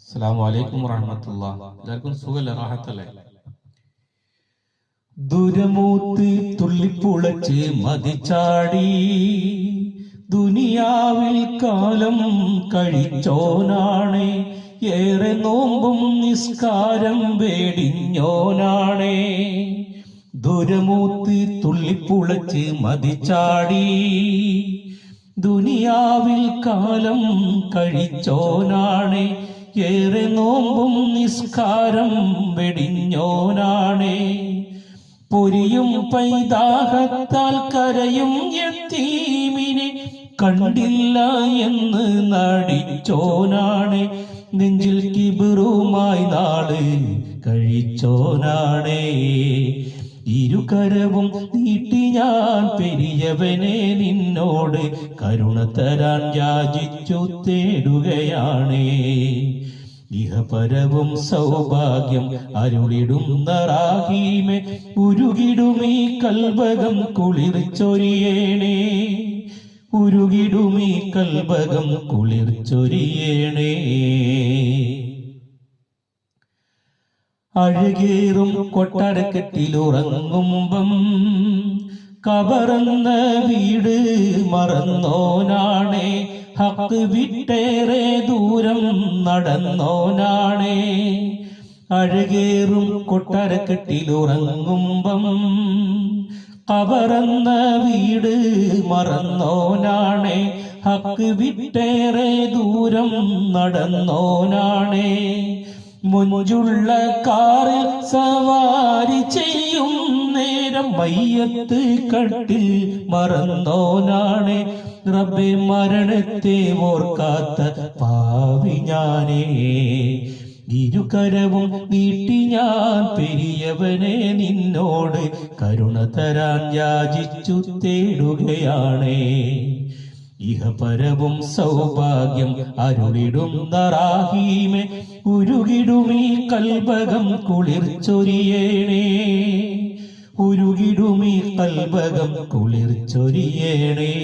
അസ്സലാമു അലൈക്കും വറഹ്മത്തുള്ളാഹി. എല്ലാവർക്കും സുഖല്ലേ, റാഹത്തല്ലേ? ദുരമൂത്ത് തുള്ളിപ്പുളച്ച് മതിച്ചാടി ദുനിയാവിൽ കാലം കഴിച്ചോനാണ്. ഏറെ നോമ്പും നിസ്കാരം വേടിഞ്ഞോനാണ്. ദുരമൂത്ത് തുള്ളിപ്പുളച്ച് മതിച്ചാടി ദുനിയാവിൽ കാലം കഴിച്ചോനാണ്. ഏറെ നോമ്പും നിസ്കാരം വെടിഞ്ഞോനാണ്. പൊരിയും പൈതാഹത്താൽ കരയും യതീമിനെ കണ്ടില്ല എന്ന് നടിച്ചോനാണ്. നെഞ്ചിൽ കിബറുമായി നാള് കഴിച്ചോനാണ്. ഇരുകരവും നീട്ടി ഞാൻ പെരിയവനെ നിന്നോട് കരുണ തരാൻ യാചിച്ചു തേടുകയാണ്. ഇഹപരവും സൗഭാഗ്യം അരുളിടുന്ന റാഹീമെ ഉരുകിടുമീ കൽബകം കുളിർച്ചൊരിയേണേ. ഉരുകിടുമീ കൽബകം കുളിർച്ചൊരിയേണേ. അഴകേറും കൊട്ടാരക്കെട്ടിലുറങ്ങുമ്പം കബറന്ന വീട് മറന്നോനാണ്. ഹക്ക് വിട്ടേറെ ദൂരം നടന്നോനാണ്. അഴകേറും കൊട്ടാരക്കെട്ടിലുറങ്ങുമ്പം കബറന്ന വീട് മറന്നോനാണ്. ഹക്ക് വിട്ടേറെ ദൂരം നടന്നോനാണ്. മുഞ്ചുള്ള കാറിൽ സവാരി ചെയ്യും നേരം മയ്യത്ത് കട്ടിൽ മറന്നോനാണ്. റബ്ബേ മരണത്തെ ഓർക്കാത്ത പാവി ഞാനേ. ഇരുകരവും നീട്ടി ഞാൻ പെരിയവനെ നിന്നോട് കരുണ തരാൻ യാചിച്ചു തേടുകയാണ്. ഇഹപരവും സൗഭാഗ്യം അരുളിടുന്ന റാഹീമെ ഉരുകിടുമീ കൽബകം കുളിർച്ചൊരിയേണേ. ഉരുകിടുമീ കൽബകം കുളിർച്ചൊരിയേണേ.